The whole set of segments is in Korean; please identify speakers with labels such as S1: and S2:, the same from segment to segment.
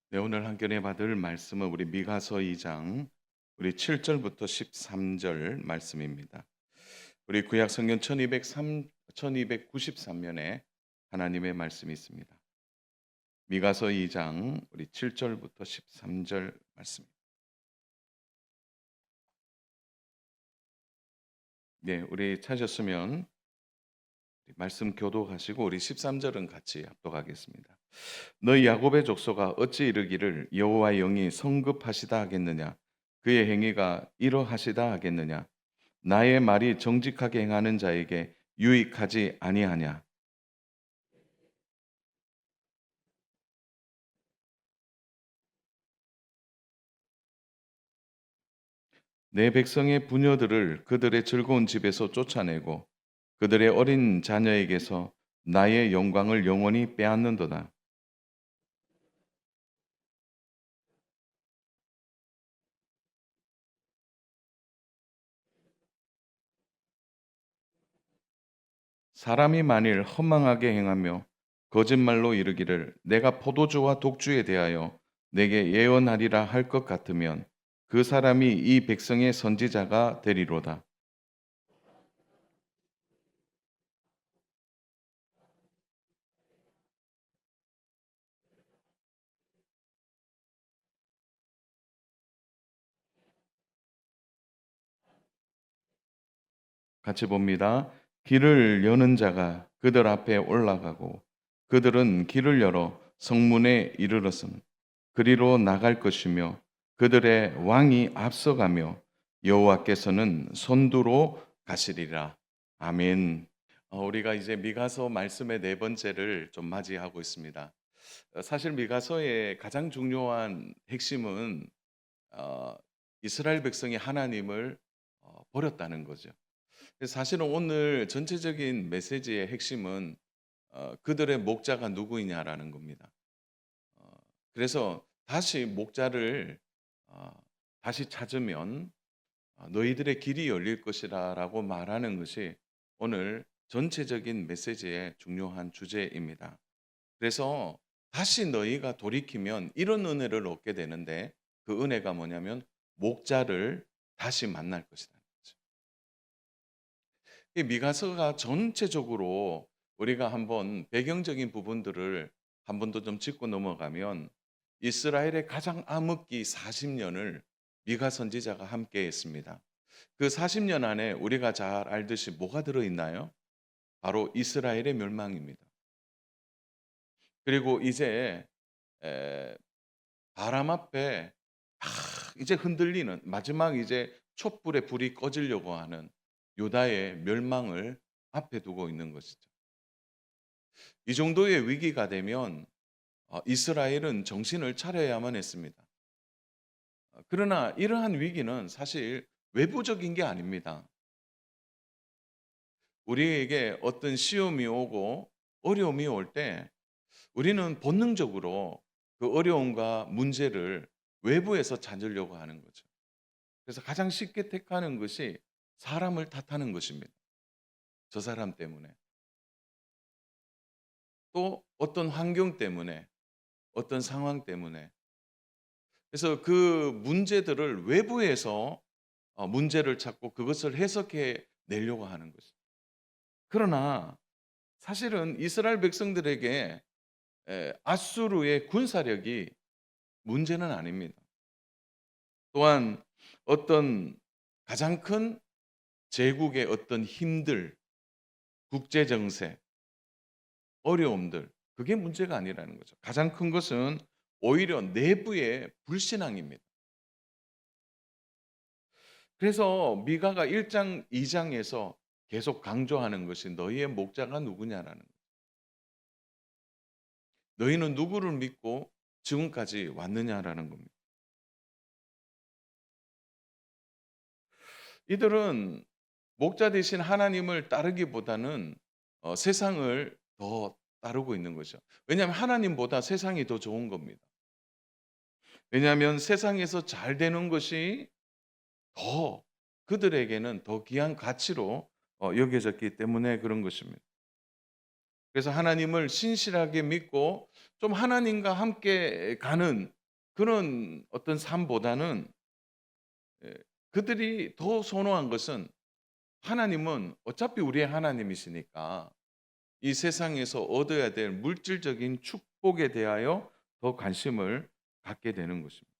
S1: 네, 오늘 함께 받을 말씀은 우리 미가서 2장 우리 7절부터 13절 말씀입니다. 우리 구약 성경 1293면에 하나님의 말씀이 있습니다. 미가서 2장 우리 7절부터 13절 말씀입니다. 네, 우리 찾으셨으면 말씀 교독하시고 우리 13절은 같이 합독하겠습니다. 너희 야곱의 족속아 어찌 이르기를 여호와의 영이 성급하시다 하겠느냐, 그의 행위가 이러하시다 하겠느냐, 나의 말이 정직하게 행하는 자에게 유익하지 아니하냐. 내 백성의 부녀들을 그들의 즐거운 집에서 쫓아내고 그들의 어린 자녀에게서 나의 영광을 영원히 빼앗는도다. 사람이 만일 허망하게 행하며 거짓말로 이르기를 내가 포도주와 독주에 대하여 내게 예언하리라 할 것 같으면 그 사람이 이 백성의 선지자가 되리로다. 같이 봅니다. 길을 여는 자가 그들 앞에 올라가고 그들은 길을 열어 성문에 이르렀음. 그리로 나갈 것이며 그들의 왕이 앞서가며 여호와께서는 선두로 가시리라. 아멘. 우리가 이제 미가서 말씀의 네 번째를 좀 맞이하고 있습니다. 사실 미가서의 가장 중요한 핵심은 어, 이스라엘 백성이 하나님을 버렸다는 거죠. 그래서 사실은 오늘 전체적인 메시지의 핵심은 그들의 목자가 누구이냐라는 겁니다. 어, 그래서 다시 목자를 어, 다시 찾으면 너희들의 길이 열릴 것이라라고 말하는 것이 오늘 전체적인 메시지의 중요한 주제입니다. 그래서 다시 너희가 돌이키면 이런 은혜를 얻게 되는데 그 은혜가 뭐냐면 목자를 다시 만날 것이다. 이 미가서가 전체적으로 우리가 한번 배경적인 부분들을 한 번 더 좀 짚고 넘어가면 이스라엘의 가장 암흑기 40년을 미가 선지자가 함께 했습니다. 그 40년 안에 우리가 잘 알듯이 뭐가 들어 있나요? 바로 이스라엘의 멸망입니다. 그리고 이제 에, 바람 앞에 이제 흔들리는 마지막 이제 촛불에 불이 꺼지려고 하는 유다의 멸망을 앞에 두고 있는 것이죠. 이 정도의 위기가 되면 이스라엘은 정신을 차려야만 했습니다. 그러나 이러한 위기는 사실 외부적인 게 아닙니다. 우리에게 어떤 시험이 오고 어려움이 올 때 우리는 본능적으로 그 어려움과 문제를 외부에서 찾으려고 하는 거죠. 그래서 가장 쉽게 택하는 것이 사람을 탓하는 것입니다. 저 사람 때문에. 또 어떤 환경 때문에, 어떤 상황 때문에. 그래서 그 문제들을 외부에서 문제를 찾고 그것을 해석해 내려고 하는 거죠. 그러나 사실은 이스라엘 백성들에게 아수르의 군사력이 문제는 아닙니다. 또한 어떤 가장 큰 제국의 어떤 힘들, 국제 정세, 어려움들 그게 문제가 아니라는 거죠. 가장 큰 것은 오히려 내부의 불신앙입니다. 그래서 미가가 1장, 2장에서 계속 강조하는 것이 너희의 목자가 누구냐라는 거예요. 너희는 누구를 믿고 지금까지 왔느냐라는 겁니다. 이들은 목자 대신 하나님을 따르기보다는 세상을 더 따르고 있는 거죠. 왜냐하면 하나님보다 세상이 더 좋은 겁니다. 왜냐하면 세상에서 잘 되는 것이 더 그들에게는 더 귀한 가치로 여겨졌기 때문에 그런 것입니다. 그래서 하나님을 신실하게 믿고 좀 하나님과 함께 가는 그런 어떤 삶보다는 예 그들이 더 선호한 것은 하나님은 어차피 우리의 하나님이시니까 이 세상에서 얻어야 될 물질적인 축복에 대하여 더 관심을 갖게 되는 것입니다.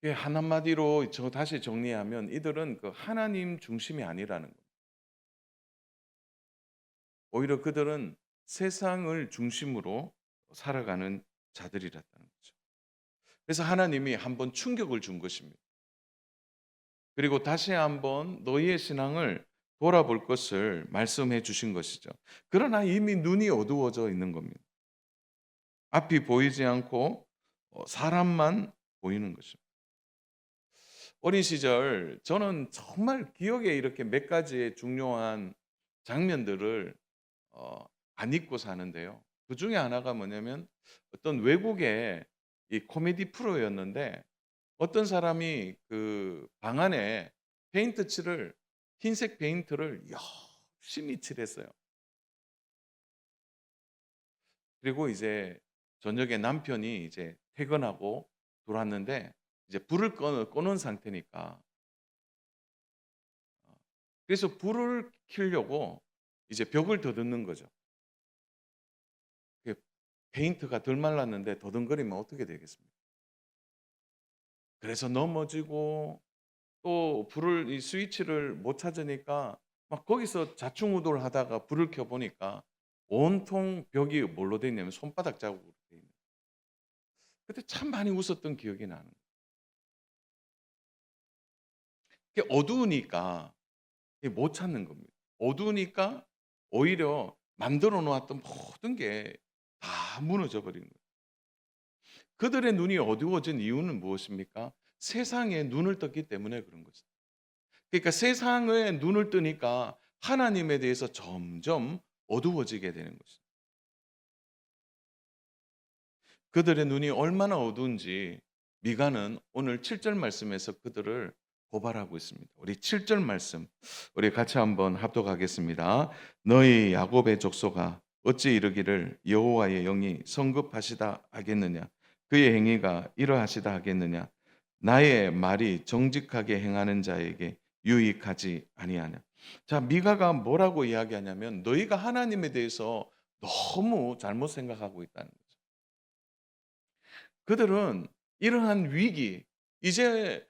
S1: 예 한마디로 다시 정리하면 이들은 그 하나님 중심이 아니라는 거. 오히려 그들은 세상을 중심으로 살아가는 자들이랬다는 거죠. 그래서 하나님이 한번 충격을 준 것입니다. 그리고 다시 한번 너희의 신앙을 돌아볼 것을 말씀해 주신 것이죠. 그러나 이미 눈이 어두워져 있는 겁니다. 앞이 보이지 않고 사람만 보이는 것입니다. 어린 시절 저는 정말 기억에 이렇게 몇 가지의 중요한 장면들을 어 안 잊고 사는데요. 그중에 하나가 뭐냐면 어떤 외국의 이 코미디 프로였는데 어떤 사람이 그 방 안에 페인트 칠을 흰색 페인트를 열심히 칠했어요. 그리고 이제 저녁에 남편이 이제 퇴근하고 들어왔는데 이제 불을 꺼 놓은 상태니까 그래서 불을 켜려고 이제 벽을 더듬는 거죠. 그 페인트가 덜 말랐는데 더듬거리면 어떻게 되겠습니까? 그래서 넘어지고 또 불을 이 스위치를 못 찾으니까 막 거기서 좌충우돌하다가 불을 켜 보니까 온통 벽이 뭘로 돼 있냐면 손바닥 자국으로 돼 있는. 그때 참 많이 웃었던 기억이 나는 거예요. 그게 어두우니까 이게 못 찾는 겁니다. 어두우니까 오히려 만들어 놓았던 모든 게 다 무너져 버리는 거예요. 그들의 눈이 어두워진 이유는 무엇입니까? 세상에 눈을 떴기 때문에 그런 거죠. 그러니까 세상에 눈을 뜨니까 하나님에 대해서 점점 어두워지게 되는 것이죠. 그들의 눈이 얼마나 어두운지 미가는 오늘 7절 말씀에서 그들을 고발하고 있습니다. 우리 7절 말씀 우리 같이 한번 합독하겠습니다. 너희 야곱의 족속아 어찌 이르기를 여호와의 영이 성급하시다 하겠느냐 그의 행위가 이러하시다 하겠느냐 나의 말이 정직하게 행하는 자에게 유익하지 아니하냐. 자, 미가가 뭐라고 이야기하냐면 너희가 하나님에 대해서 너무 잘못 생각하고 있다는 거죠. 그들은 이러한 위기, 이제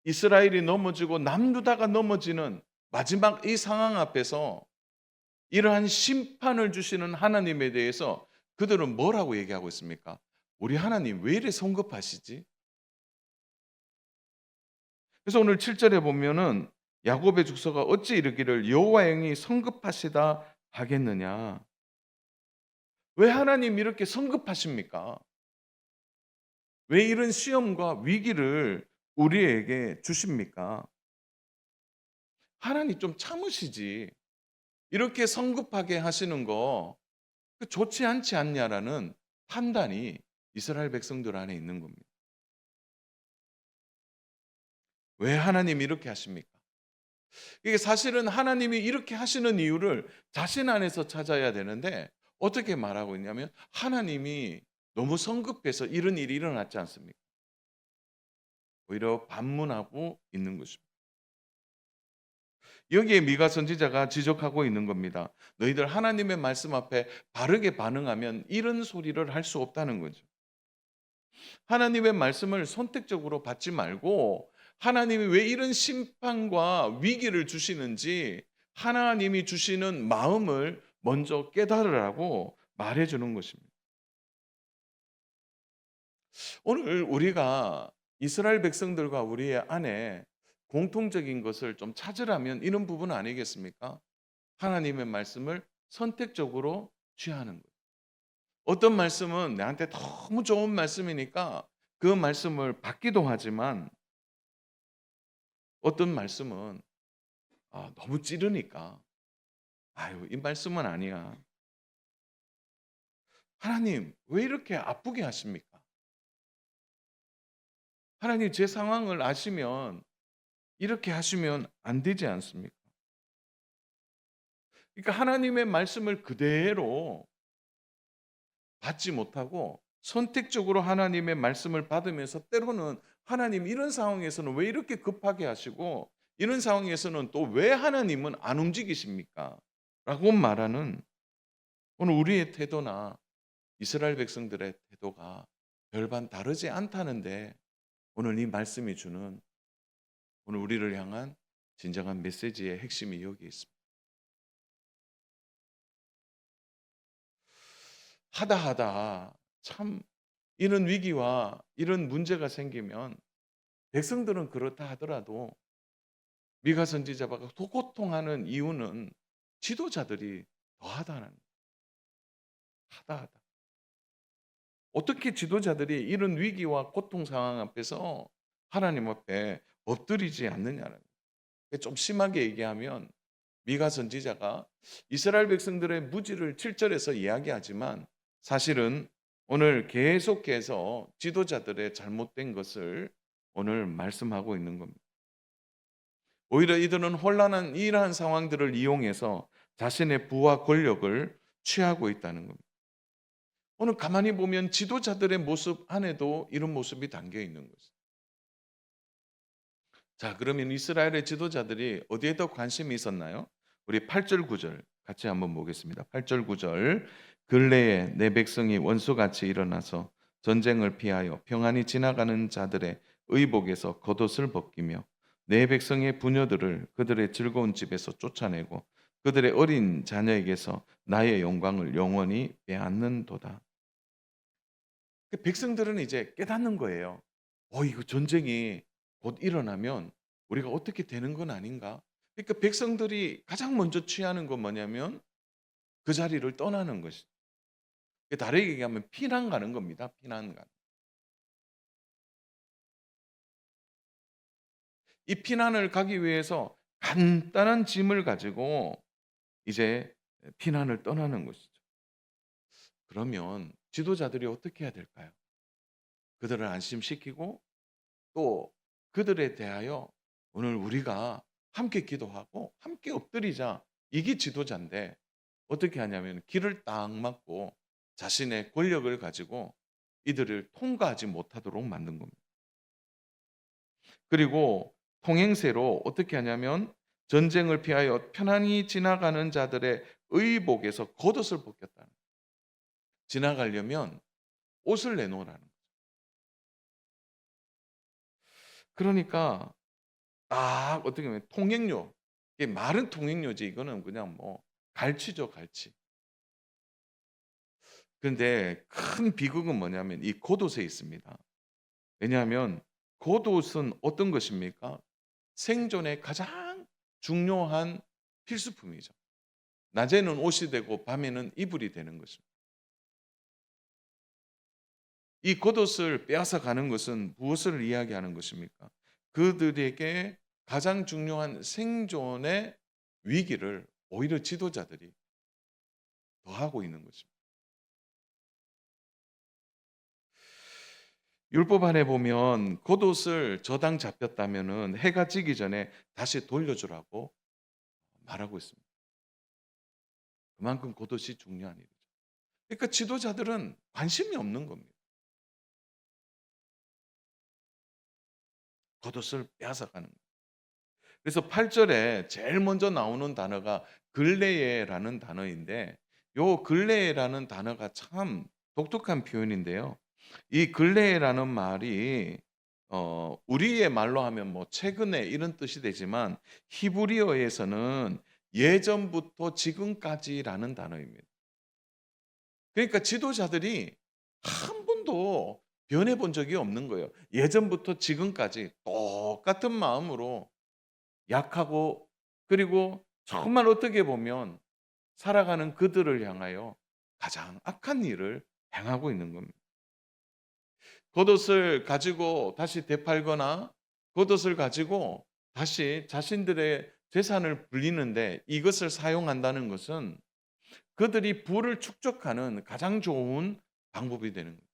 S1: 북이스라엘이 넘어지고 남유다가 넘어지는 마지막 이 상황 앞에서 이러한 심판을 주시는 하나님에 대해서 그들은 뭐라고 얘기하고 있습니까? 우리 하나님 왜 이래 성급하시지? 그래서 오늘 7 절에 보면은 야곱의 죽서가 어찌 이르기를 여호와의 영이 성급하시다 하겠느냐. 왜 하나님 이렇게 성급하십니까? 왜 이런 시험과 위기를 우리에게 주십니까? 하나님 좀 참으시지. 이렇게 성급하게 하시는 거 좋지 않지 않냐라는 판단이 이스라엘 백성들 안에 있는 겁니다. 왜 하나님이 이렇게 하십니까? 이게 사실은 하나님이 이렇게 하시는 이유를 자신 안에서 찾아야 되는데 어떻게 말하고 있냐면 하나님이 너무 성급해서 이런 일이 일어났지 않습니까? 오히려 반문하고 있는 것입니다. 여기에 미가 선지자가 지적하고 있는 겁니다. 너희들 하나님의 말씀 앞에 바르게 반응하면 이런 소리를 할 수 없다는 거죠. 하나님의 말씀을 선택적으로 받지 말고 하나님이 왜 이런 심판과 위기를 주시는지 하나님이 주시는 마음을 먼저 깨달으라고 말해 주는 것입니다. 오늘 우리가 이스라엘 백성들과 우리의 안에 공통적인 것을 좀 찾으라면 이런 부분 아니겠습니까? 하나님의 말씀을 선택적으로 취하는 것. 어떤 말씀은 나한테 너무 좋은 말씀이니까 그 말씀을 받기도 하지만 어떤 말씀은 너무 찌르니까 아유 이 말씀은 아니야. 하나님 왜 이렇게 아프게 하십니까? 하나님 제 상황을 아시면 이렇게 하시면 안 되지 않습니까? 그러니까 하나님의 말씀을 그대로 받지 못하고 선택적으로 하나님의 말씀을 받으면서 때로는 '하나님 이런 상황에서는 왜 이렇게 급하게 하시고 이런 상황에서는 또 왜 하나님은 안 움직이십니까?' 라고 말하는 오늘 우리의 태도나 이스라엘 백성들의 태도가 별반 다르지 않다는데 오늘 이 말씀이 주는 오늘 우리를 향한 진정한 메시지의 핵심이 여기에 있습니다. 하다 하다 참 이런 위기와 이런 문제가 생기면 백성들은 그렇다 하더라도 미가 선지자가 고통하는 이유는 지도자들이 더하다는 하다 하다. 어떻게 지도자들이 이런 위기와 고통 상황 앞에서 하나님 앞에 엎드리지 않느냐는 좀 심하게 얘기하면 미가 선지자가 이스라엘 백성들의 무지를 7절에서 이야기하지만 사실은 오늘 계속해서 지도자들의 잘못된 것을 오늘 말씀하고 있는 겁니다. 오히려 이들은 혼란한 이러한 상황들을 이용해서 자신의 부와 권력을 취하고 있다는 겁니다. 오늘 가만히 보면 지도자들의 모습 안에도 이런 모습이 담겨 있는 거죠. 자, 그러면 이스라엘의 지도자들이 어디에 더 관심이 있었나요? 우리 8절 9절 같이 한번 보겠습니다. 8절 9절 근래에 내 백성이 원수같이 일어나서 전쟁을 피하여 평안히 지나가는 자들의 의복에서 겉옷을 벗기며 내 백성의 부녀들을 그들의 즐거운 집에서 쫓아내고 그들의 어린 자녀에게서 나의 영광을 영원히 빼앗는도다. 백성들은 이제 깨닫는 거예요. 이거 전쟁이 곧 일어나면 우리가 어떻게 되는 건 아닌가? 그러니까 백성들이 가장 먼저 취하는 건 뭐냐면 그 자리를 떠나는 것이. 다르게 얘기하면 피난 가는 겁니다. 피난 가는. 이 피난을 가기 위해서 간단한 짐을 가지고 이제 피난을 떠나는 것이죠. 그러면 지도자들이 어떻게 해야 될까요? 그들을 안심시키고 또 그들에 대하여 오늘 우리가 함께 기도하고 함께 엎드리자. 이게 지도자인데 어떻게 하냐면 길을 딱 막고 자신의 권력을 가지고 이들을 통과하지 못하도록 만든 겁니다. 그리고 통행세로 어떻게 하냐면 전쟁을 피하여 편안히 지나가는 자들의 의복에서 겉옷을 벗겼다는 거예요. 지나가려면 옷을 내놓으라는 거예요. 그러니까 딱 어떻게 보면 통행료. 이게 말은 통행료지 이거는 그냥 뭐 갈치죠, 갈치. 그런데 큰 비극은 뭐냐면 이 겉옷에 있습니다. 왜냐하면 겉옷은 어떤 것입니까? 생존에 가장 중요한 필수품이죠. 낮에는 옷이 되고 밤에는 이불이 되는 것입니다. 이 겉옷을 빼앗아 가는 것은 무엇을 이야기하는 것입니까? 그들에게 가장 중요한 생존의 위기를 오히려 지도자들이 더하고 있는 것입니다. 율법 안에 보면 겉옷을 저당 잡혔다면은 해가 지기 전에 다시 돌려주라고 말하고 있습니다. 그만큼 겉옷이 중요한 일이죠. 그러니까 지도자들은 관심이 없는 겁니다. 겉옷을 빼앗아가는 거예요. 그래서 8절에 제일 먼저 나오는 단어가 근래에라는 단어인데 요 근래에라는 단어가 참 독특한 표현인데요. 이 근래에라는 말이 우리의 말로 하면 뭐 최근에 이런 뜻이 되지만 히브리어에서는 예전부터 지금까지라는 단어입니다. 그러니까 지도자들이 한 번도 변해 본 적이 없는 거예요. 예전부터 지금까지 똑같은 마음으로 약하고 그리고 정말 어떻게 보면 살아가는 그들을 향하여 가장 악한 일을 행하고 있는 겁니다. 겉옷을 가지고 다시 되팔거나 겉옷을 가지고 다시 자신들의 재산을 불리는데 이것을 사용한다는 것은 그들이 부를 축적하는 가장 좋은 방법이 되는 거예요.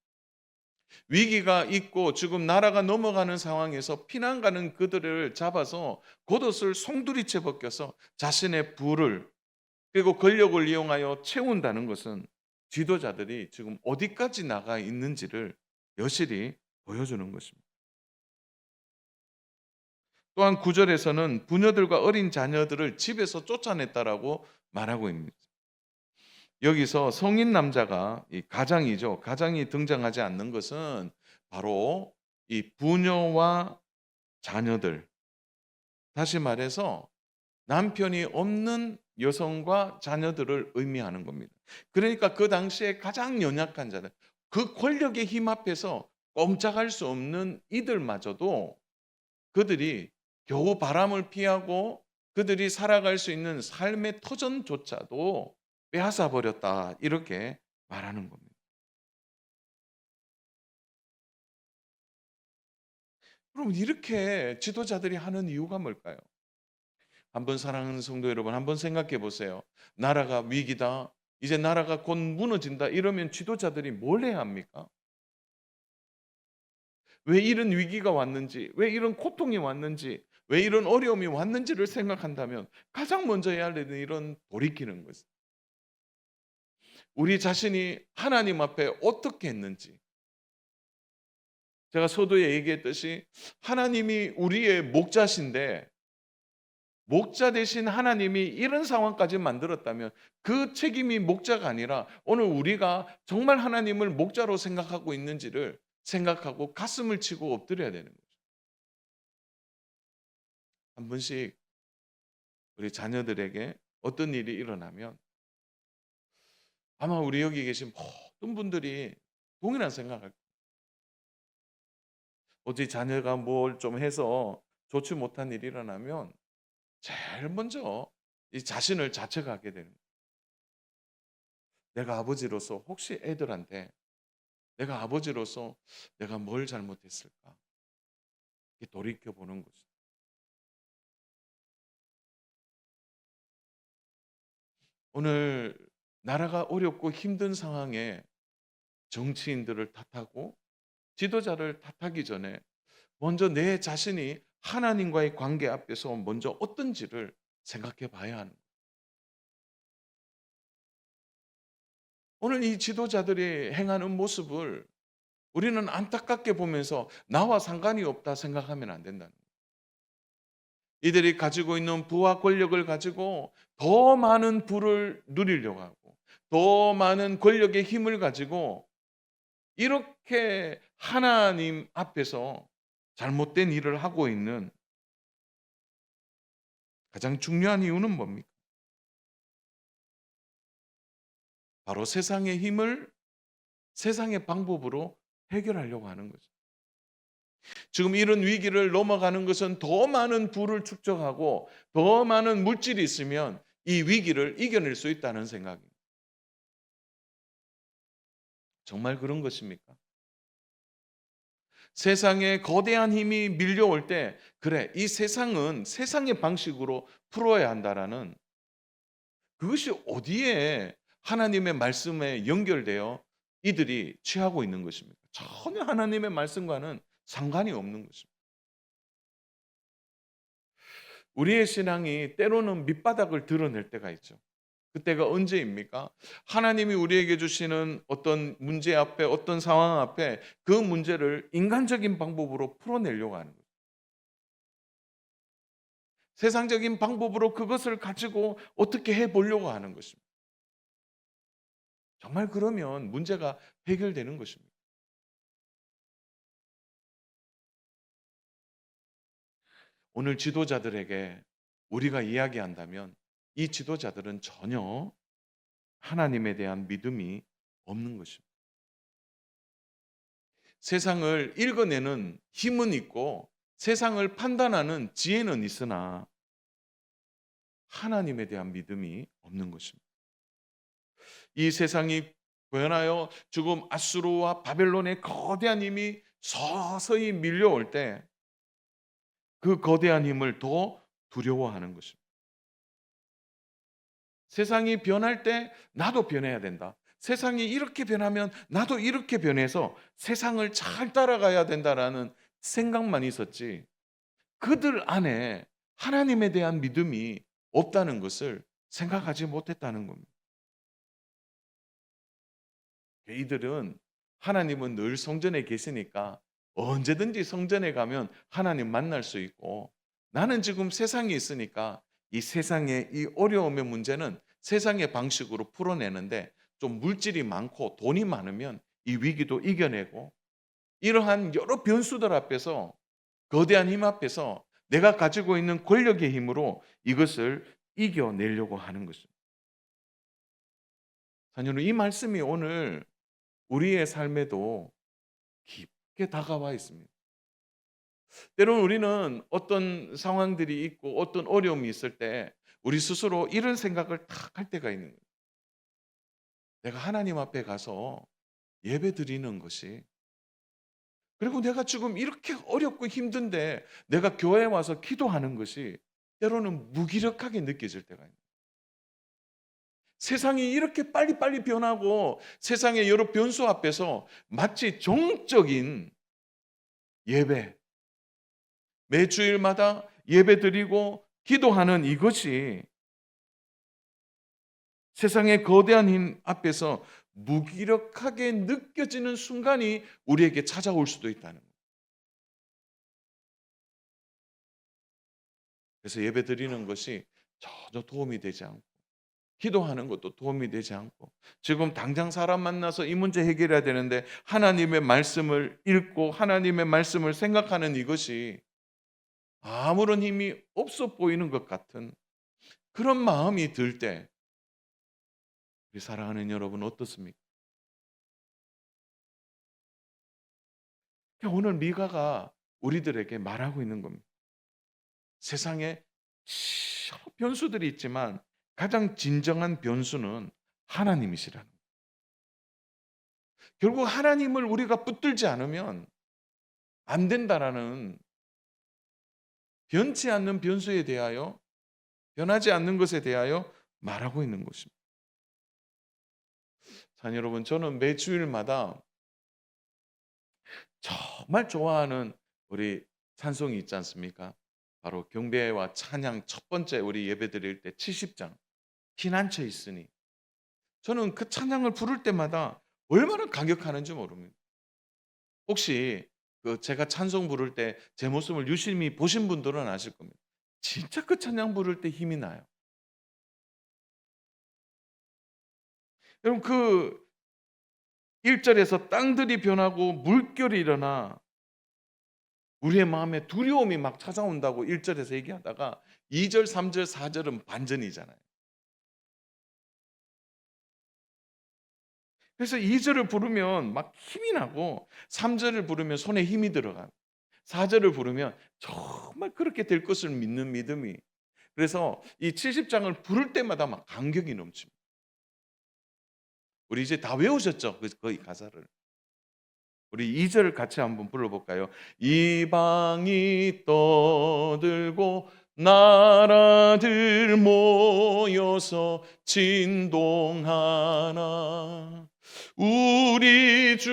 S1: 위기가 있고 지금 나라가 넘어가는 상황에서 피난 가는 그들을 잡아서 겉옷을 송두리째 벗겨서 자신의 부를 그리고 권력을 이용하여 채운다는 것은 지도자들이 지금 어디까지 나가 있는지를 여실히 보여주는 것입니다. 또한 9절에서는 부녀들과 어린 자녀들을 집에서 쫓아냈다라고 말하고 있습니다. 여기서 성인 남자가 이 가장이죠. 가장이 등장하지 않는 것은 바로 이 부녀와 자녀들, 다시 말해서 남편이 없는 여성과 자녀들을 의미하는 겁니다. 그러니까 그 당시에 가장 연약한 자들, 그 권력의 힘 앞에서 꼼짝할 수 없는 이들마저도 그들이 겨우 바람을 피하고 그들이 살아갈 수 있는 삶의 터전조차도 빼앗아 버렸다. 이렇게 말하는 겁니다. 그럼 이렇게 지도자들이 하는 이유가 뭘까요? 한번 사랑하는 성도 여러분, 한번 생각해 보세요. 나라가 위기다. 이제 나라가 곧 무너진다. 이러면 지도자들이 뭘 해야 합니까? 왜 이런 위기가 왔는지, 왜 이런 고통이 왔는지, 왜 이런 어려움이 왔는지를 생각한다면 가장 먼저 해야 할 일은 이런 돌이키는 거죠. 우리 자신이 하나님 앞에 어떻게 했는지. 제가 서두에 얘기했듯이 하나님이 우리의 목자신데 목자 대신 하나님이 이런 상황까지 만들었다면 그 책임이 목자가 아니라 오늘 우리가 정말 하나님을 목자로 생각하고 있는지를 생각하고 가슴을 치고 엎드려야 되는 거죠. 한 번씩 우리 자녀들에게 어떤 일이 일어나면 아마 우리 여기 계신 모든 분들이 동일한 생각을 할 거예요. 어디 자녀가 뭘 좀 해서 좋지 못한 일이 일어나면 제일 먼저 이 자신을 자책하게 되는 거예요. 내가 아버지로서 혹시 애들한테 내가 아버지로서 내가 뭘 잘못했을까? 이렇게 돌이켜 보는 거죠. 오늘 나라가 어렵고 힘든 상황에 정치인들을 탓하고 지도자를 탓하기 전에 먼저 내 자신이 하나님과의 관계 앞에서 먼저 어떤지를 생각해 봐야 하는 거예요. 오늘 이 지도자들이 행하는 모습을 우리는 안타깝게 보면서 나와 상관이 없다 생각하면 안 된다는 거예요. 이들이 가지고 있는 부와 권력을 가지고 더 많은 부를 누리려고 하고 더 많은 권력의 힘을 가지고 이렇게 하나님 앞에서 잘못된 일을 하고 있는 가장 중요한 이유는 뭡니까? 바로 세상의 힘을 세상의 방법으로 해결하려고 하는 거죠. 지금 이런 위기를 넘어가는 것은 더 많은 부를 축적하고 더 많은 물질이 있으면 이 위기를 이겨낼 수 있다는 생각입니다. 정말 그런 것입니까? 세상에 거대한 힘이 밀려올 때 그래 이 세상은 세상의 방식으로 풀어야 한다라는 그것이 어디에 하나님의 말씀에 연결되어 이들이 취하고 있는 것입니까? 전혀 하나님의 말씀과는 상관이 없는 것입니다. 우리의 신앙이 때로는 밑바닥을 드러낼 때가 있죠. 그때가 언제입니까? 하나님이 우리에게 주시는 어떤 문제 앞에 어떤 상황 앞에 그 문제를 인간적인 방법으로 풀어내려고 하는 거예요. 세상적인 방법으로 그것을 가지고 어떻게 해 보려고 하는 것입니다. 정말 그러면 문제가 해결되는 것입니다. 오늘 지도자들에게 우리가 이야기한다면 이 지도자들은 전혀 하나님에 대한 믿음이 없는 것입니다. 세상을 읽어내는 힘은 있고 세상을 판단하는 지혜는 있으나 하나님에 대한 믿음이 없는 것입니다. 이 세상이 변하여 지금 아수르와 바벨론의 거대한 힘이 서서히 밀려올 때 그 거대한 힘을 더 두려워하는 것입니다. 세상이 변할 때 나도 변해야 된다. 세상이 이렇게 변하면 나도 이렇게 변해서 세상을 잘 따라가야 된다라는 생각만 있었지. 그들 안에 하나님에 대한 믿음이 없다는 것을 생각하지 못했다는 겁니다. 이들은 하나님은 늘 성전에 계시니까 언제든지 성전에 가면 하나님 만날 수 있고, 나는 지금 세상에 있으니까 이 세상의 이 어려움의 문제는 세상의 방식으로 풀어내는데, 좀 물질이 많고 돈이 많으면 이 위기도 이겨내고, 이러한 여러 변수들 앞에서, 거대한 힘 앞에서 내가 가지고 있는 권력의 힘으로 이것을 이겨내려고 하는 것입니다. 자녀는 이 말씀이 오늘 우리의 삶에도 깊게 다가와 있습니다. 때로는 우리는 어떤 상황들이 있고 어떤 어려움이 있을 때 우리 스스로 이런 생각을 탁 할 때가 있는 거예요. 내가 하나님 앞에 가서 예배 드리는 것이, 그리고 내가 지금 이렇게 어렵고 힘든데 내가 교회에 와서 기도하는 것이 때로는 무기력하게 느껴질 때가 있는 거예요. 세상이 이렇게 빨리빨리 변하고 세상의 여러 변수 앞에서 마치 정적인 예배, 매 주일마다 예배드리고 기도하는 이것이 세상의 거대한 힘 앞에서 무기력하게 느껴지는 순간이 우리에게 찾아올 수도 있다는 거예요. 그래서 예배드리는 것이 전혀 도움이 되지 않고, 기도하는 것도 도움이 되지 않고, 지금 당장 사람 만나서 이 문제 해결해야 되는데 하나님의 말씀을 읽고 하나님의 말씀을 생각하는 이것이 아무런 힘이 없어 보이는 것 같은 그런 마음이 들 때, 우리 사랑하는 여러분 어떻습니까? 오늘 미가가 우리들에게 말하고 있는 겁니다. 세상에 변수들이 있지만 가장 진정한 변수는 하나님이시라는 거예요. 결국 하나님을 우리가 붙들지 않으면 안 된다라는, 변치 않는 변수에 대하여, 변하지 않는 것에 대하여 말하고 있는 것입니다. 자, 여러분, 저는 매 주일마다 정말 좋아하는 우리 찬송이 있지 않습니까? 바로 경배와 찬양 첫 번째 우리 예배 드릴 때 70장 피난처 있으니, 저는 그 찬양을 부를 때마다 얼마나 감격하는지 모릅니다. 혹시 제가 찬송 부를 때 제 모습을 유심히 보신 분들은 아실 겁니다. 진짜 그 찬양 부를 때 힘이 나요. 여러분, 그 1절에서 땅들이 변하고 물결이 일어나 우리의 마음에 두려움이 막 찾아온다고 1절에서 얘기하다가 2절, 3절, 4절은 반전이잖아요. 그래서 2절을 부르면 막 힘이 나고, 3절을 부르면 손에 힘이 들어가고, 4절을 부르면 정말 그렇게 될 것을 믿는 믿음이, 그래서 이 70장을 부를 때마다 막 감격이 넘칩니다. 우리 이제 다 외우셨죠? 그 가사를. 우리 2절 같이 한번 불러볼까요? 이방이 떠들고 나라들 모여서 진동하나, 우리 주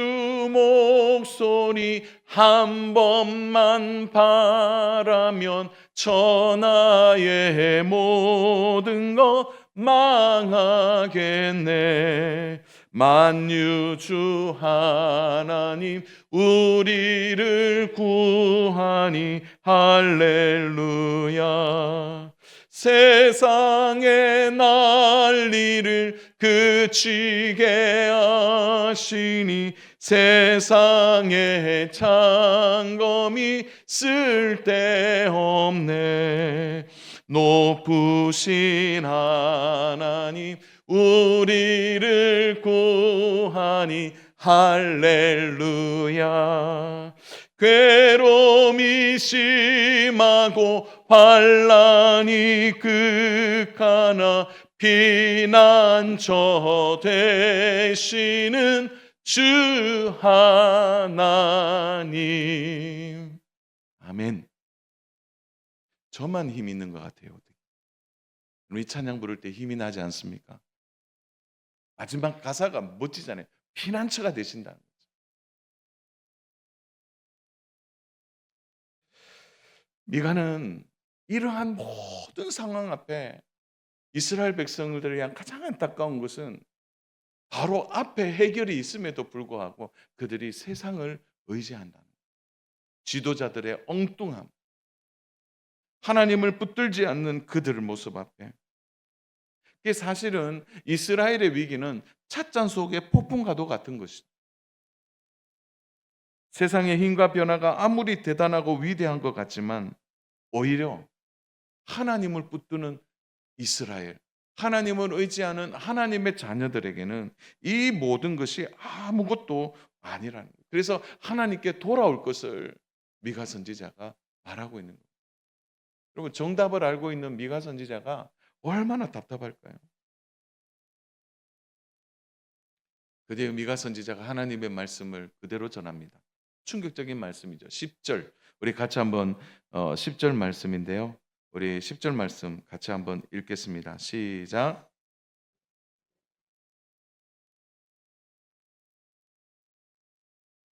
S1: 목소리 한 번만 바라면 천하의 모든 것 망하겠네. 만유주 하나님 우리를 구하니 할렐루야. 세상의 난리를 그치게 하시니 세상의 창검이 쓸데없네. 높으신 하나님 우리를 구하니 할렐루야. 괴로움이 심하고 환난이 극하나 피난처 되시는 주 하나님. 아멘. 저만 힘이 있는 것 같아요. 우리 찬양 부를 때 힘이 나지 않습니까? 마지막 가사가 멋지잖아요. 피난처가 되신다는 거죠. 미가는 이러한 모든 상황 앞에 이스라엘 백성들을 위한 가장 안타까운 것은 바로 앞에 해결이 있음에도 불구하고 그들이 세상을 의지한다는 거예요. 지도자들의 엉뚱함, 하나님을 붙들지 않는 그들의 모습 앞에. 그게 사실은 이스라엘의 위기는 찻잔 속의 폭풍과도 같은 것이죠. 세상의 힘과 변화가 아무리 대단하고 위대한 것 같지만 오히려 하나님을 붙드는 이스라엘, 하나님을 의지하는 하나님의 자녀들에게는 이 모든 것이 아무것도 아니라는 거예요. 그래서 하나님께 돌아올 것을 미가 선지자가 말하고 있는 거예요. 여러분, 정답을 알고 있는 미가 선지자가 얼마나 답답할까요? 그때 미가 선지자가 하나님의 말씀을 그대로 전합니다. 충격적인 말씀이죠. 10절. 우리 같이 한번 10절 말씀인데요. 우리 10절 말씀 같이 한번 읽겠습니다. 시작.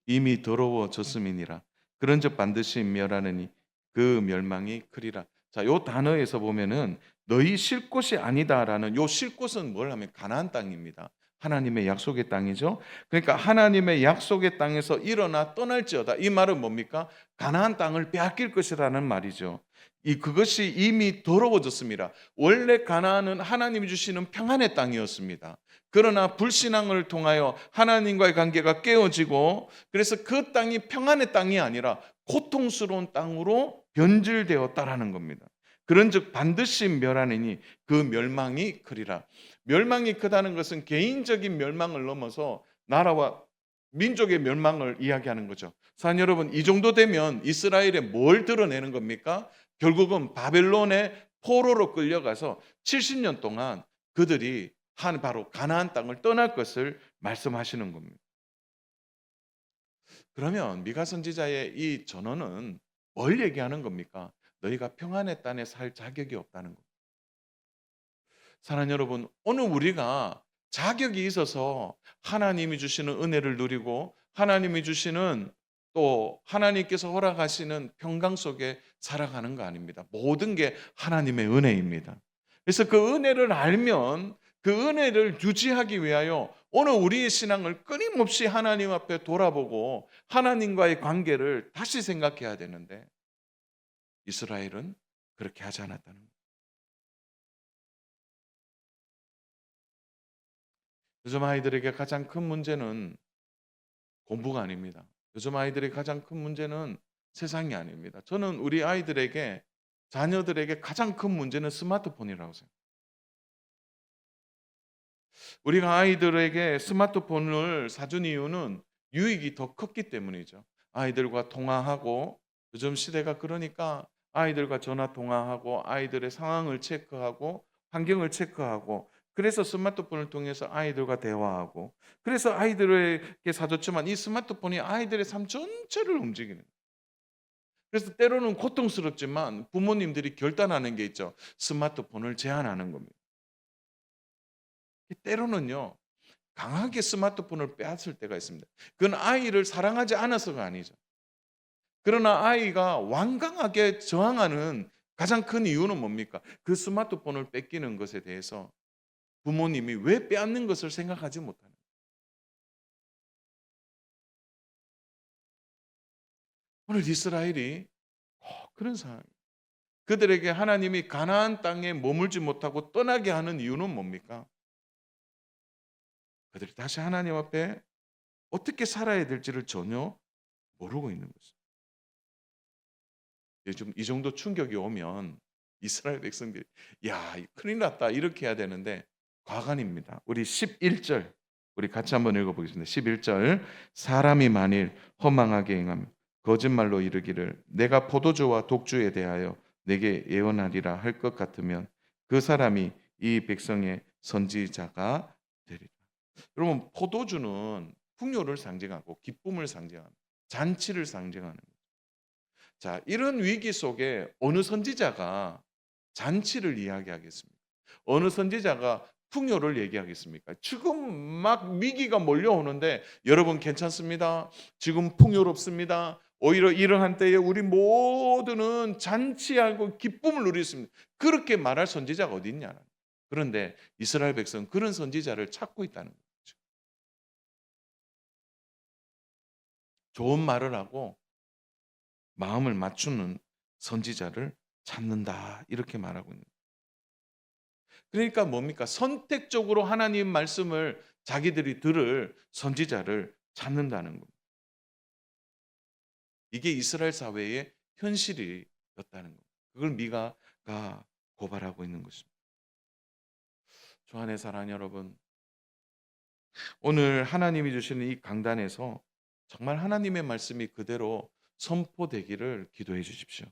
S1: 이미 더러워졌음이니라. 그런즉 반드시 멸하느니 그 멸망이 크리라. 자, 요 단어에서 보면은 너희 쉴 곳이 아니다라는 요 쉴 곳은 뭘 하면 가나안 땅입니다. 하나님의 약속의 땅이죠. 그러니까 하나님의 약속의 땅에서 일어나 떠날지어다. 이 말은 뭡니까? 가나안 땅을 빼앗길 것이라는 말이죠. 이 그것이 이미 더러워졌습니다. 원래 가나안은 하나님이 주시는 평안의 땅이었습니다. 그러나 불신앙을 통하여 하나님과의 관계가 깨어지고 그래서 그 땅이 평안의 땅이 아니라 고통스러운 땅으로 변질되었다라는 겁니다. 그런즉 반드시 멸하느니 그 멸망이 크리라. 멸망이 크다는 것은 개인적인 멸망을 넘어서 나라와 민족의 멸망을 이야기하는 거죠. 사랑 여러분, 이 정도 되면 이스라엘에 뭘 드러내는 겁니까? 결국은 바벨론의 포로로 끌려가서 70년 동안 그들이 한 바로 가나안 땅을 떠날 것을 말씀하시는 겁니다. 그러면 미가 선지자의 이 전언은 뭘 얘기하는 겁니까? 너희가 평안의 땅에 살 자격이 없다는 겁니다. 사랑하는 여러분, 오늘 우리가 자격이 있어서 하나님이 주시는 은혜를 누리고 하나님이 주시는 또 하나님께서 허락하시는 평강 속에 살아가는 거 아닙니다. 모든 게 하나님의 은혜입니다. 그래서 그 은혜를 알면 그 은혜를 유지하기 위하여 오늘 우리의 신앙을 끊임없이 하나님 앞에 돌아보고 하나님과의 관계를 다시 생각해야 되는데 이스라엘은 그렇게 하지 않았다는 거예요. 요즘 아이들에게 가장 큰 문제는 공부가 아닙니다. 요즘 아이들의 가장 큰 문제는 세상이 아닙니다. 저는 우리 아이들에게 자녀들에게 가장 큰 문제는 스마트폰이라고 생각해요. 우리가 아이들에게 스마트폰을 사준 이유는 유익이 더 컸기 때문이죠. 아이들과 통화하고 요즘 시대가 그러니까 아이들과 전화 통화하고 아이들의 상황을 체크하고 환경을 체크하고 그래서 스마트폰을 통해서 아이들과 대화하고 그래서 아이들에게 사줬지만 이 스마트폰이 아이들의 삶 전체를 움직이는 거예요. 그래서 때로는 고통스럽지만 부모님들이 결단하는 게 있죠. 스마트폰을 제한하는 겁니다. 때로는요. 강하게 스마트폰을 빼앗을 때가 있습니다. 그건 아이를 사랑하지 않아서가 아니죠. 그러나 아이가 완강하게 저항하는 가장 큰 이유는 뭡니까? 그 스마트폰을 뺏기는 것에 대해서 부모님이 왜 빼앗는 것을 생각하지 못하는 거예요. 오늘 이스라엘이 그런 상황이에요. 그들에게 하나님이 가나안 땅에 머물지 못하고 떠나게 하는 이유는 뭡니까? 그들이 다시 하나님 앞에 어떻게 살아야 될지를 전혀 모르고 있는 거죠. 요즘 이 정도 충격이 오면 이스라엘 백성들이 야, 큰일 났다 이렇게 해야 되는데 과간입니다. 우리 11절 우리 같이 한번 읽어보겠습니다. 11절 사람이 만일 허망하게 행하며 거짓말로 이르기를 내가 포도주와 독주에 대하여 내게 예언하리라 할 것 같으면 그 사람이 이 백성의 선지자가 되리라. 여러분, 포도주는 풍요를 상징하고 기쁨을 상징하는 잔치를 상징하는 거예요. 자, 이런 위기 속에 어느 선지자가 잔치를 이야기하겠습니까? 어느 선지자가 풍요를 얘기하겠습니까? 지금 막 위기가 몰려오는데 여러분 괜찮습니다. 지금 풍요롭습니다. 오히려 이러한 때에 우리 모두는 잔치하고 기쁨을 누리습니다. 그렇게 말할 선지자가 어디 있냐? 그런데 이스라엘 백성은 그런 선지자를 찾고 있다는 거죠. 좋은 말을 하고 마음을 맞추는 선지자를 찾는다. 이렇게 말하고 있는 거예요. 그러니까 뭡니까? 선택적으로 하나님 말씀을 자기들이 들을 선지자를 찾는다는 겁니다. 이게 이스라엘 사회의 현실이었다는 겁니다. 그걸 미가가 고발하고 있는 것입니다. 주 안의 사랑 여러분, 오늘 하나님이 주시는 이 강단에서 정말 하나님의 말씀이 그대로 선포되기를 기도해 주십시오.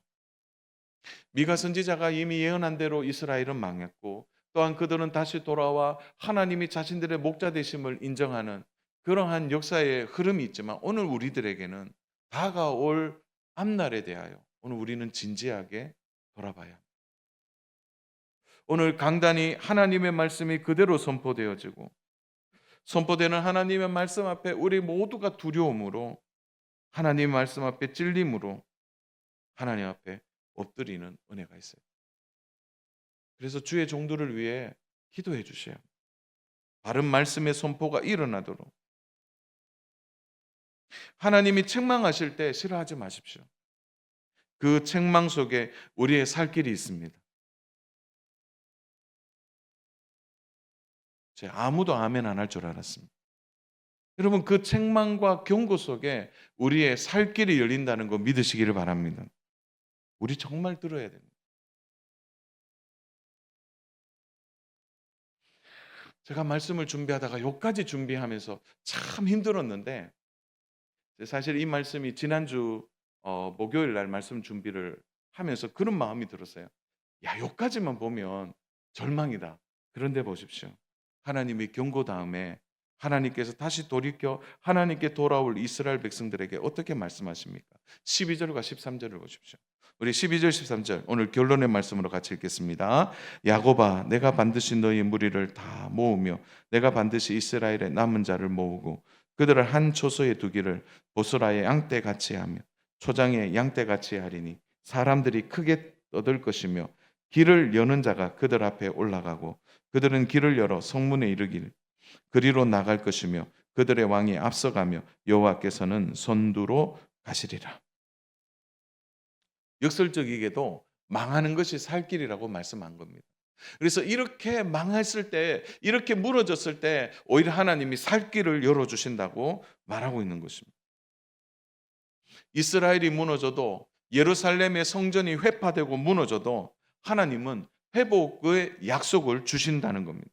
S1: 미가 선지자가 이미 예언한 대로 이스라엘은 망했고, 또한 그들은 다시 돌아와 하나님이 자신들의 목자 되심을 인정하는 그러한 역사의 흐름이 있지만, 오늘 우리들에게는 다가올 앞날에 대하여 오늘 우리는 진지하게 돌아봐야 합니다. 오늘 강단이 하나님의 말씀이 그대로 선포되어지고, 선포되는 하나님의 말씀 앞에 우리 모두가 두려움으로, 하나님의 말씀 앞에 찔림으로 하나님 앞에 엎드리는 은혜가 있어요. 그래서 주의 종들을 위해 기도해 주셔야 합니다. 바른 말씀의 선포가 일어나도록. 하나님이 책망하실 때 싫어하지 마십시오. 그 책망 속에 우리의 살 길이 있습니다. 제가 아무도 아멘 안 할 줄 알았습니다. 여러분, 그 책망과 경고 속에 우리의 살 길이 열린다는 거 믿으시기를 바랍니다. 우리 정말 들어야 됩니다. 제가 말씀을 준비하다가 여기까지 준비하면서 참 힘들었는데, 사실 이 말씀이 지난주 목요일 날 말씀 준비를 하면서 그런 마음이 들었어요. 야, 여기까지만 보면 절망이다. 그런데 보십시오. 하나님이 경고 다음에 하나님께서 다시 돌이켜 하나님께 돌아올 이스라엘 백성들에게 어떻게 말씀하십니까? 12절과 13절을 보십시오. 우리 12절 13절 오늘 결론의 말씀으로 같이 읽겠습니다. 야곱아, 내가 반드시 너희 무리를 다 모으며 내가 반드시 이스라엘의 남은 자를 모으고 그들을 한 초소에 두기를 보스라의 양떼같이 하며 초장의 양떼같이 하리니 사람들이 크게 떠들 것이며 길을 여는 자가 그들 앞에 올라가고 그들은 길을 열어 성문에 이르길 그리로 나갈 것이며 그들의 왕이 앞서가며 여호와께서는 선두로 가시리라. 역설적이게도 망하는 것이 살 길이라고 말씀한 겁니다. 그래서 이렇게 망했을 때, 이렇게 무너졌을 때 오히려 하나님이 살 길을 열어주신다고 말하고 있는 것입니다. 이스라엘이 무너져도, 예루살렘의 성전이 회파되고 무너져도 하나님은 회복의 약속을 주신다는 겁니다.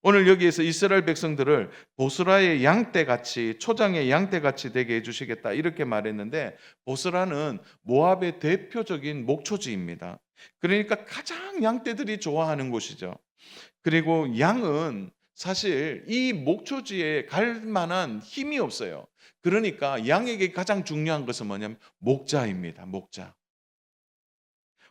S1: 오늘 여기에서 이스라엘 백성들을 보스라의 양떼같이, 초장의 양떼같이 되게 해주시겠다 이렇게 말했는데, 보스라는 모압의 대표적인 목초지입니다. 그러니까 가장 양떼들이 좋아하는 곳이죠. 그리고 양은 사실 이 목초지에 갈 만한 힘이 없어요. 그러니까 양에게 가장 중요한 것은 뭐냐면 목자입니다. 목자.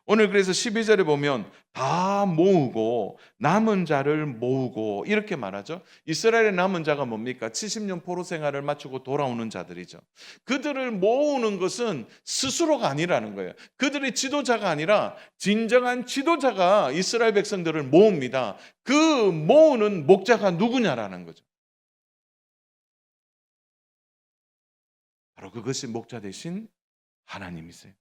S1: 오늘 그래서 12절에 보면 다 모으고 남은 자를 모으고 이렇게 말하죠. 이스라엘의 남은 자가 뭡니까? 70년 포로 생활을 마치고 돌아오는 자들이죠. 그들을 모으는 것은 스스로가 아니라는 거예요. 그들이 지도자가 아니라 진정한 지도자가 이스라엘 백성들을 모읍니다. 그 모으는 목자가 누구냐라는 거죠. 바로 그것이 목자 되신 하나님이세요.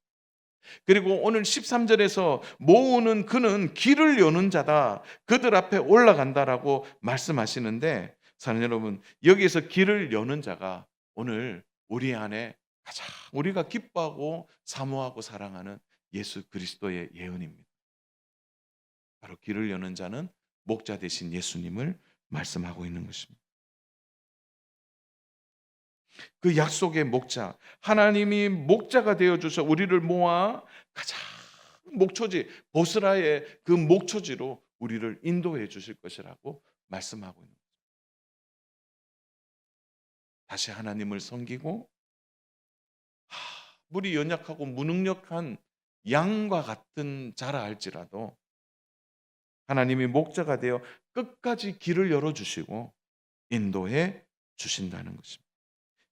S1: 그리고 오늘 13절에서 모으는 그는 길을 여는 자다. 그들 앞에 올라간다라고 말씀하시는데, 사는 여러분, 여기에서 길을 여는 자가 오늘 우리 안에 가장 우리가 기뻐하고 사모하고 사랑하는 예수 그리스도의 예언입니다. 바로 길을 여는 자는 목자 되신 예수님을 말씀하고 있는 것입니다. 그 약속의 목자, 하나님이 목자가 되어주셔 우리를 모아 가장 목초지, 보스라의 그 목초지로 우리를 인도해 주실 것이라고 말씀하고 있는 거죠. 다시 하나님을 섬기고 물이 연약하고 무능력한 양과 같은 자라 할지라도 하나님이 목자가 되어 끝까지 길을 열어주시고 인도해 주신다는 것입니다.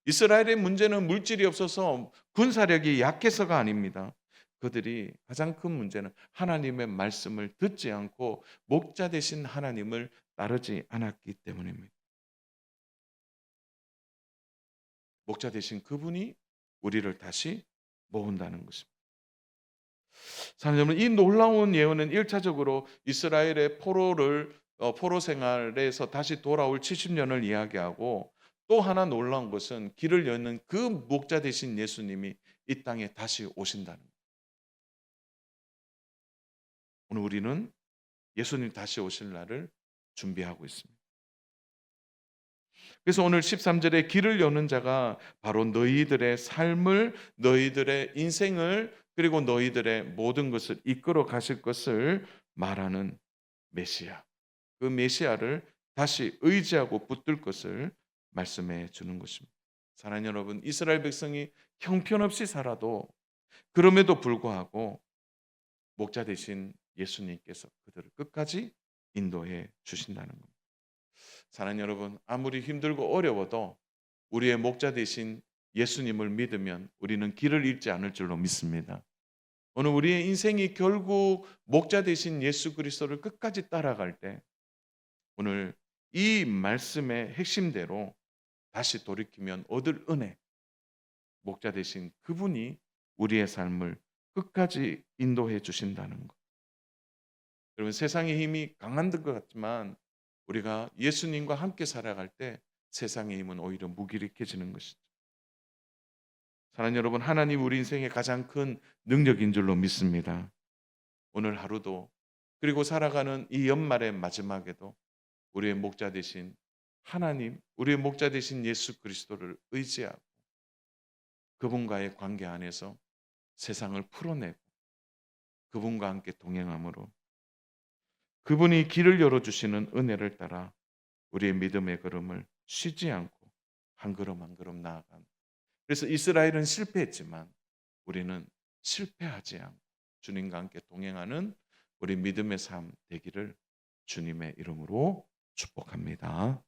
S1: 이스라엘의 문제는 물질이 없어서 군사력이 약해서가 아닙니다. 그들이 가장 큰 문제는 하나님의 말씀을 듣지 않고 목자 되신 하나님을 따르지 않았기 때문입니다. 목자 되신 그분이 우리를 다시 모은다는 것입니다. 사랑하는 여러분, 이 놀라운 예언은 1차적으로 이스라엘의 포로 생활에서 다시 돌아올 70년을 이야기하고, 또 하나 놀라운 것은 길을 여는 그 목자 되신 예수님이 이 땅에 다시 오신다는 거예요. 오늘 우리는 예수님 다시 오실 날을 준비하고 있습니다. 그래서 오늘 13절에 길을 여는 자가 바로 너희들의 삶을, 너희들의 인생을, 그리고 너희들의 모든 것을 이끌어 가실 것을 말하는 메시아, 그 메시아를 다시 의지하고 붙들 것을 말씀해 주는 것입니다. 사랑하는 여러분, 이스라엘 백성이 형편없이 살아도 그럼에도 불구하고 목자 되신 예수님께서 그들을 끝까지 인도해 주신다는 겁니다. 사랑하는 여러분, 아무리 힘들고 어려워도 우리의 목자 되신 예수님을 믿으면 우리는 길을 잃지 않을 줄로 믿습니다. 오늘 우리의 인생이 결국 목자 되신 예수 그리스도를 끝까지 따라갈 때, 오늘 이 말씀의 핵심대로 다시 돌이키면 얻을 은혜, 목자 되신 그분이 우리의 삶을 끝까지 인도해 주신다는 것. 여러분, 세상의 힘이 강한 것 같지만 우리가 예수님과 함께 살아갈 때 세상의 힘은 오히려 무기력해지는 것이죠. 사랑하는 여러분, 하나님 우리 인생의 가장 큰 능력인 줄로 믿습니다. 오늘 하루도, 그리고 살아가는 이 연말의 마지막에도 우리의 목자 되신 하나님, 우리의 목자 되신 예수 그리스도를 의지하고 그분과의 관계 안에서 세상을 풀어내고 그분과 함께 동행함으로 그분이 길을 열어주시는 은혜를 따라 우리의 믿음의 걸음을 쉬지 않고 한 걸음 한 걸음 나아간, 그래서 이스라엘은 실패했지만 우리는 실패하지 않고 주님과 함께 동행하는 우리 믿음의 삶 되기를 주님의 이름으로 축복합니다.